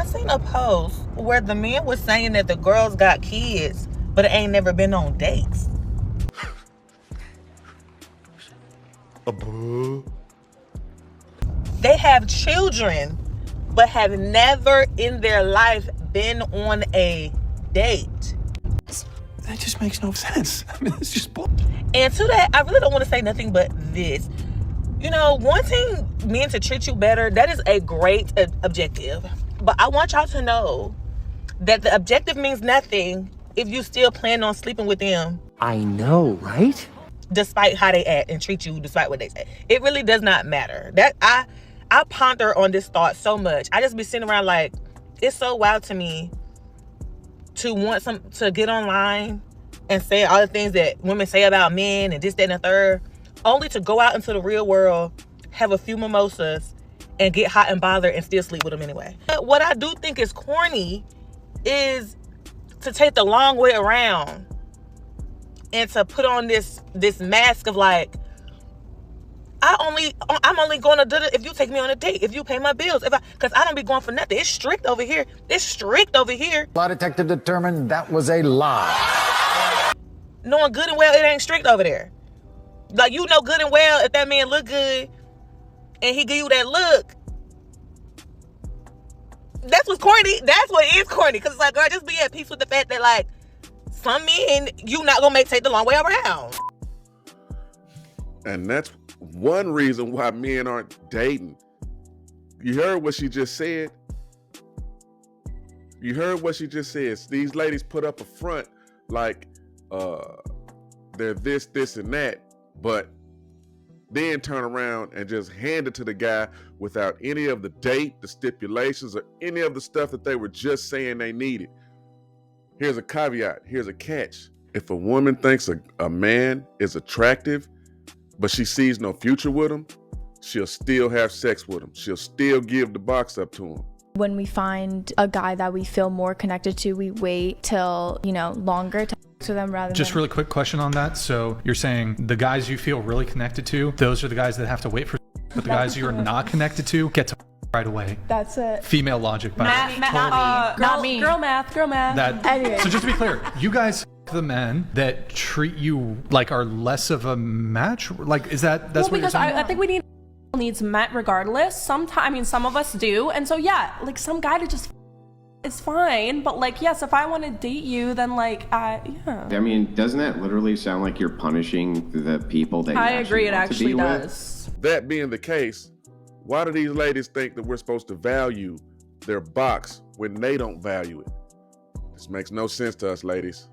I seen a post where the men was saying that the girls got kids, but it ain't never been on dates. They have children, but have never in their life been on a date. That just makes no sense. I mean, it's just bull. And to that, I really don't want to say nothing but this. You know, wanting men to treat you better, that is a great objective. But I want y'all to know that the objective means nothing if you still plan on sleeping with them. I know, right? Despite how they act and treat you, despite what they say. It really does not matter. That I ponder on this thought so much. I just be sitting around like, it's so wild to me to want to get online and say all the things that women say about men and this, that, and the third, only to go out into the real world, have a few mimosas, and get hot and bothered and still sleep with them anyway. But what I do think is corny is to take the long way around and to put on this mask of like, I'm only going to do it if you take me on a date, if you pay my bills, because I don't be going for nothing. It's strict over here. Lie detector determined that was a lie. Knowing good and well it ain't strict over there. Like, you know good and well if that man look good and he give you that look, that's what's corny. That's what is corny. Because it's like, girl, just be at peace with the fact that, like, some men you not going to take the long way around. And that's one reason why men aren't dating. You heard what she just said? These ladies put up a front like they're this, and that, but then turn around and just hand it to the guy without any of the date, the stipulations, or any of the stuff that they were just saying they needed. Here's a caveat. Here's a catch. If a woman thinks a man is attractive, but she sees no future with him, she'll still have sex with him. She'll still give the box up to him. When we find a guy that we feel more connected to, we wait till, longer to talk to them rather Just than... really quick question on that. So you're saying the guys you feel really connected to, those are the guys that have to wait for, but the guys you're not connected to get to right away. That's it. Female logic. Not me. Girl math. Anyway. So just to be clear, you guys, the men that treat you like are less of a match, like, is that's what you're because saying? I think we need needs met regardless. Sometimes, some of us do, and so yeah, like some guy to just is fine. But like, yes, if I want to date you, then like, yeah. I mean, doesn't that literally sound like you're punishing the people that you I agree, it want to be actually with? does. That being the case, why do these ladies think that we're supposed to value their box when they don't value it? This makes no sense to us, ladies.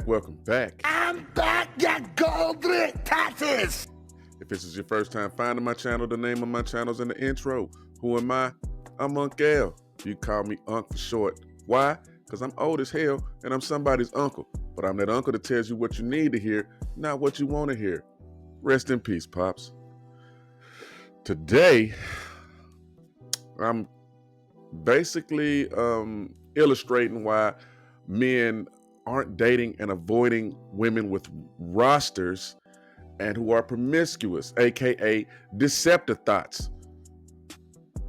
Welcome back. I'm back, ya gold taxes. If this is your first time finding my channel, the name of my channel is in the intro. Who am I? I'm Unc L. You call me Unc for short. Why? Because I'm old as hell and I'm somebody's uncle. But I'm that uncle that tells you what you need to hear, not what you want to hear. Rest in peace, Pops. Today, I'm basically illustrating why men aren't dating and avoiding women with rosters and who are promiscuous, aka deceptive thoughts.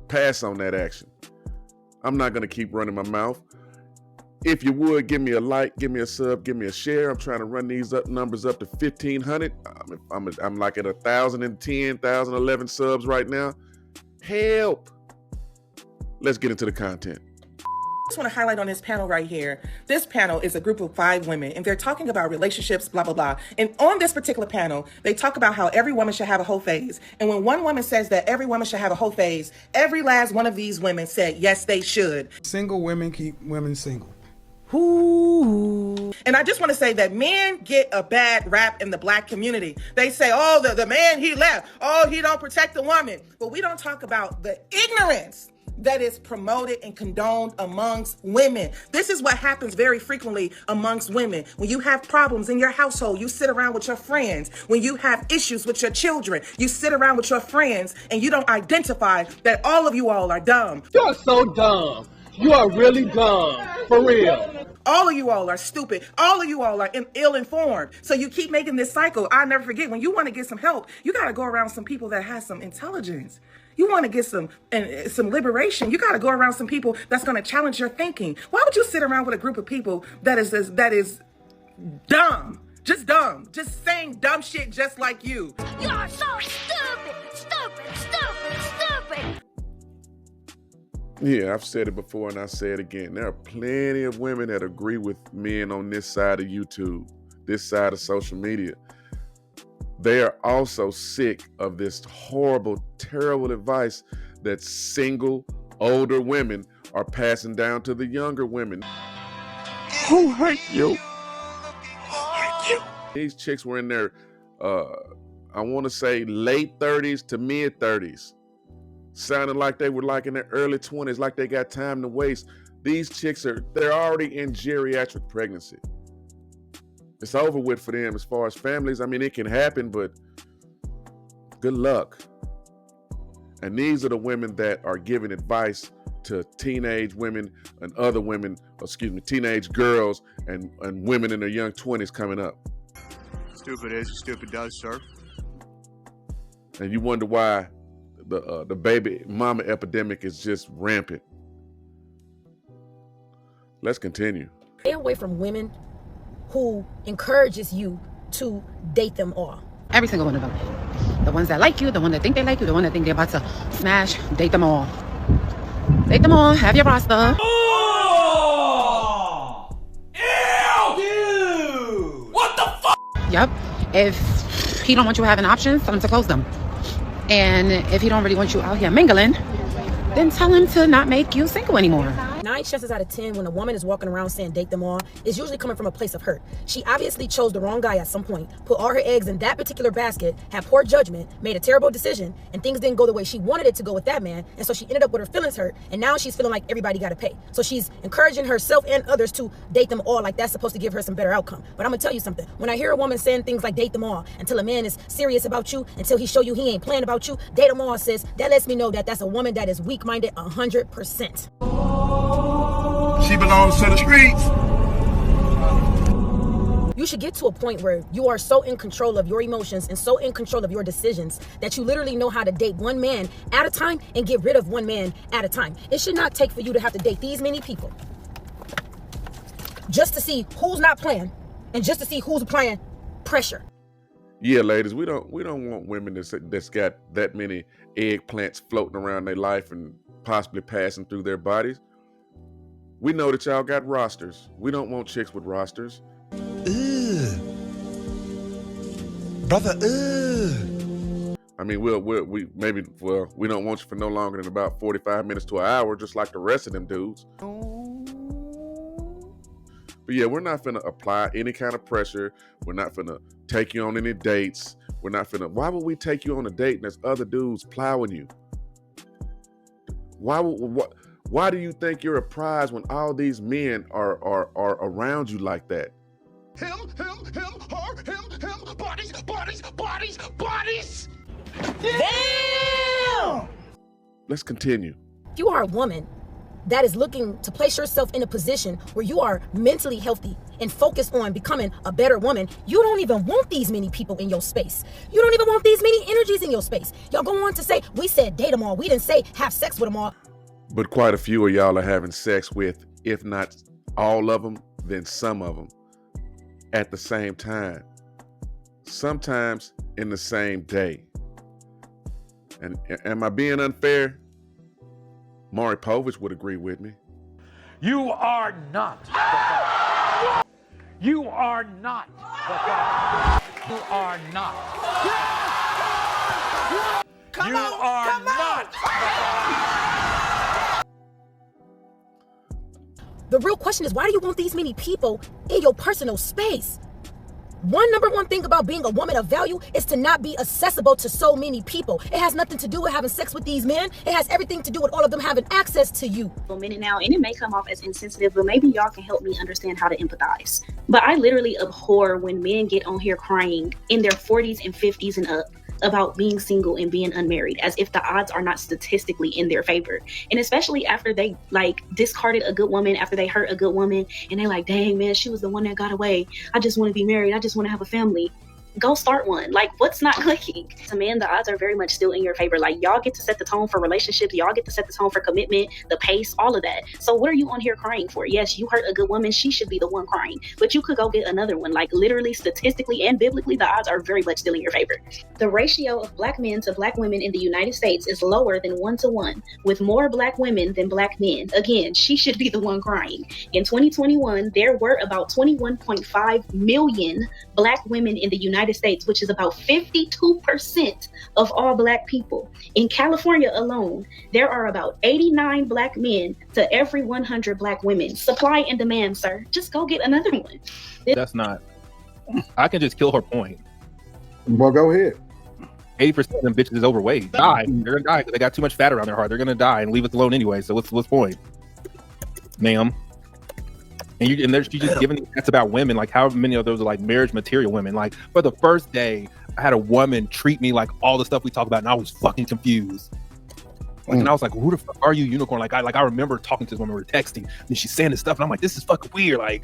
Pass on that action. I'm not gonna keep running my mouth. If you would, give me a like, give me a sub, give me a share. I'm trying to run these numbers up to 1,500. I'm like at 1,010, 1,011 subs right now. Help! Let's get into the content. I just want to highlight on this panel right here. This panel is a group of 5 women, and they're talking about relationships, blah, blah, blah. And on this particular panel, they talk about how every woman should have a whole phase. And when one woman says that every woman should have a whole phase, every last one of these women said, yes, they should. Single women keep women single. Ooh. And I just want to say that men get a bad rap in the black community. They say, oh, the man, he left. Oh, he don't protect the woman. But we don't talk about the ignorance that is promoted and condoned amongst women. This is what happens very frequently amongst women. When you have problems in your household, you sit around with your friends. When you have issues with your children, you sit around with your friends and you don't identify that all of you all are dumb. You're so dumb. You are really dumb. For real. All of you all are stupid. All of you all are ill-informed. So you keep making this cycle. I'll never forget, when you want to get some help, you got to go around some people that have some intelligence. You want to get some liberation, you got to go around some people that's going to challenge your thinking. Why would you sit around with a group of people that is dumb? Just dumb. Just saying dumb shit just like you. You are so stupid. Stupid, stupid, stupid. Yeah, I've said it before and I say it again. There are plenty of women that agree with men on this side of YouTube, this side of social media. They are also sick of this horrible, terrible advice that single, older women are passing down to the younger women. Who hurt you? Who hurt you? These chicks were in their, I want to say late 30s to mid 30s. Sounding like they were like in their early 20s, like they got time to waste. These chicks they're already in geriatric pregnancy. It's over with for them as far as families. I mean, it can happen, but good luck. And these are the women that are giving advice to teenage women and other women, teenage girls and women in their young 20s coming up. Stupid is, stupid does, sir. And you wonder why the baby mama epidemic is just rampant. Let's continue. Stay away from women who encourages you to date them all. Every single one of them. The ones that like you, the one that think they like you, the one that think they're about to smash, date them all. Date them all, have your roster. Oh! Ew! Dude! What the fuck? Yep. If he don't want you having options, tell him to close them. And if he don't really want you out here mingling, then tell him to not make you single anymore. 9 chances out of 10 when a woman is walking around saying date them all, is usually coming from a place of hurt. She obviously chose the wrong guy at some point, put all her eggs in that particular basket, had poor judgment, made a terrible decision, and things didn't go the way she wanted it to go with that man, and so she ended up with her feelings hurt, and now she's feeling like everybody got to pay. So she's encouraging herself and others to date them all, like that's supposed to give her some better outcome. But I'm gonna tell you something. When I hear a woman saying things like date them all, until a man is serious about you, until he show you he ain't playing about you, date them all, sis, that lets me know that that's a woman that is weak-minded 100%. She belongs to the streets. You should get to a point where you are so in control of your emotions and so in control of your decisions that you literally know how to date one man at a time and get rid of one man at a time. It should not take for you to have to date these many people just to see who's not playing and just to see who's applying pressure. Yeah, ladies, we don't want women that's got that many eggplants floating around their life and possibly passing through their bodies. We know that y'all got rosters. We don't want chicks with rosters. Ugh. Brother, ugh. I mean, we don't want you for no longer than about 45 minutes to an hour, just like the rest of them dudes. But yeah, we're not finna apply any kind of pressure. We're not finna take you on any dates. Why would we take you on a date and there's other dudes plowing you? Why do you think you're a prize when all these men are around you like that? Him, her, bodies. Damn! Let's continue. If you are a woman that is looking to place yourself in a position where you are mentally healthy and focused on becoming a better woman, you don't even want these many people in your space. You don't even want these many energies in your space. Y'all go on to say, we said date them all. We didn't say have sex with them all. But quite a few of y'all are having sex with, if not all of them, then some of them at the same time. Sometimes in the same day. And am I being unfair? Maury Povich would agree with me. You are not the God. You are not the God. You are not. You are not the God. The real question is, why do you want these many people in your personal space? Number one thing about being a woman of value is to not be accessible to so many people. It has nothing to do with having sex with these men. It has everything to do with all of them having access to you. A minute now, and it may come off as insensitive, but maybe y'all can help me understand how to empathize. But I literally abhor when men get on here crying in their 40s and 50s and up about being single and being unmarried, as if the odds are not statistically in their favor. And especially after they discarded a good woman, after they hurt a good woman, and they're like, dang man, she was the one that got away. I just want to be married. I just want to have a family. Go start one. What's not clicking? To men, the odds are very much still in your favor. Y'all get to set the tone for relationships. Y'all get to set the tone for commitment, the pace, all of that. So what are you on here crying for? Yes, you hurt a good woman. She should be the one crying. But you could go get another one. Literally, statistically and biblically, the odds are very much still in your favor. The ratio of black men to black women in the United States is lower than 1-to-1, with more black women than black men. Again, she should be the one crying. In 2021, there were about 21.5 million black women in the United States, which is about 52% of all black people. In California alone, there are about 89 black men to every 100 black women. Supply and demand, sir. Just go get another one. That's not. I can just kill her point. Well, go ahead. 80% of them bitches is overweight. Die. They're gonna die because they got too much fat around their heart. They're gonna die and leave us alone anyway. So what's the point, ma'am? And you just giving that's about women. How many of those are marriage material women? For the first day, I had a woman treat me like all the stuff we talk about, and I was fucking confused. And I was like, "Who the fuck are you, unicorn?" I remember talking to this woman, we were texting, and she's saying this stuff, and I'm like, "This is fucking weird." I'm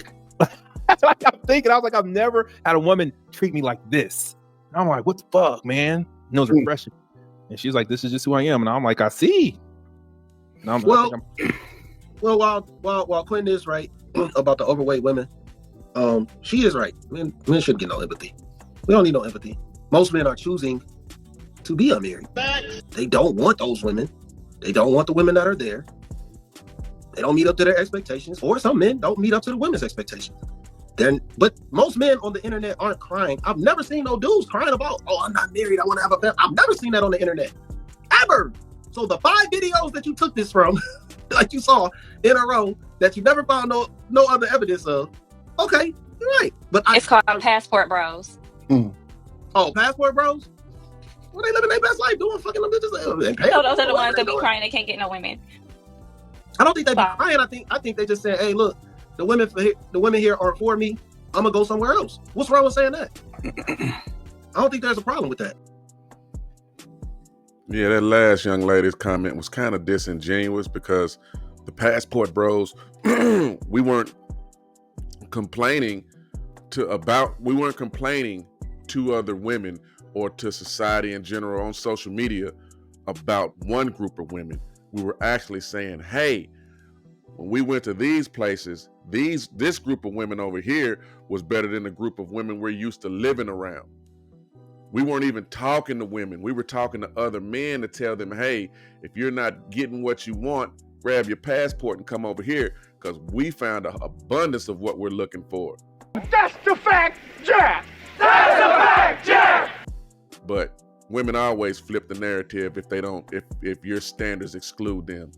thinking, I was like, I've never had a woman treat me like this. And I'm like, "What the fuck, man?" And it was refreshing. And she's like, "This is just who I am," and I'm like, "I see." And Well, while Quentin is right about the overweight women, she is right. Men shouldn't get no empathy. We don't need no empathy. Most men are choosing to be unmarried. They don't want those women. They don't want the women that are there. They don't meet up to their expectations, or some men don't meet up to the women's expectations. But most men on the internet aren't crying. I've never seen no dudes crying about, "Oh, I'm not married, I want to have a family." I've never seen that on the internet, ever. So the 5 videos that you took this from, you saw in a row, that you never found no other evidence of, okay, you're right. But it's called Passport Bros. Oh, Passport Bros? Well, they living their best life doing fucking them bitches. No, those are the ones that be crying they can't get no women. I don't think they be crying. I think they just say, "Hey, look, the women here aren't for me. I'm gonna go somewhere else." What's wrong with saying that? I don't think there's a problem with that. Yeah, that last young lady's comment was kind of disingenuous, because the Passport Bros, we weren't complaining to other women or to society in general on social media about one group of women. We were actually saying, hey, when we went to these places, this group of women over here was better than the group of women we're used to living around. We weren't even talking to women. We were talking to other men to tell them, hey, if you're not getting what you want, grab your passport and come over here, because we found an abundance of what we're looking for. That's the fact, Jack! That's the fact, Jack! But women always flip the narrative if your standards exclude them.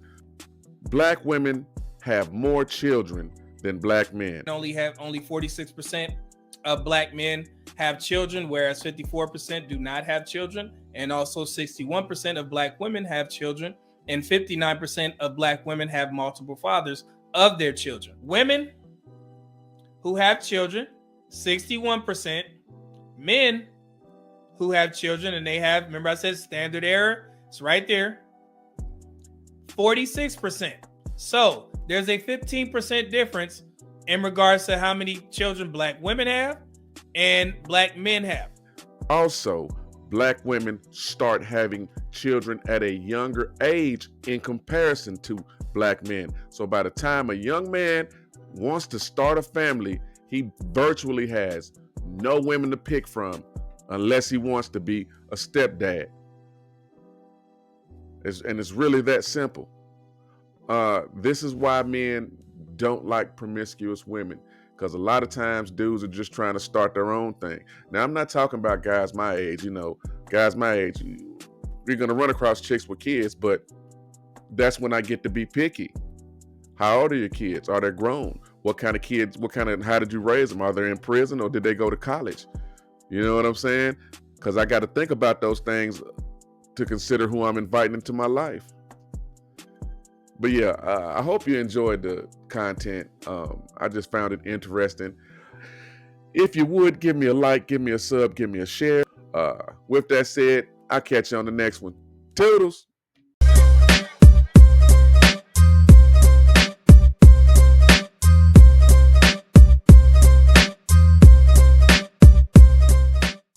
Black women have more children than black men. Only 46% of black men have children, whereas 54% do not have children. And also 61% of black women have children, and 59% of black women have multiple fathers of their children. Women who have children, 61%. Men who have children, and they have, remember I said standard error, it's right there, 46%. So there's a 15% difference in regards to how many children black women have and black men have. Also, black women start having children at a younger age in comparison to black men. So by the time a young man wants to start a family, he virtually has no women to pick from unless he wants to be a stepdad. And it's really that simple. This is why men don't like promiscuous women, because a lot of times dudes are just trying to start their own thing. Now, I'm not talking about guys my age. Guys my age, you're going to run across chicks with kids, but that's when I get to be picky. How old are your kids? Are they grown? What kind of kids? How did you raise them? Are they in prison or did they go to college? You know what I'm saying? Because I got to think about those things to consider who I'm inviting into my life. But yeah, I hope you enjoyed the content. I just found it interesting. If you would, give me a like, give me a sub, give me a share. With that said, I'll catch you on the next one. Toodles.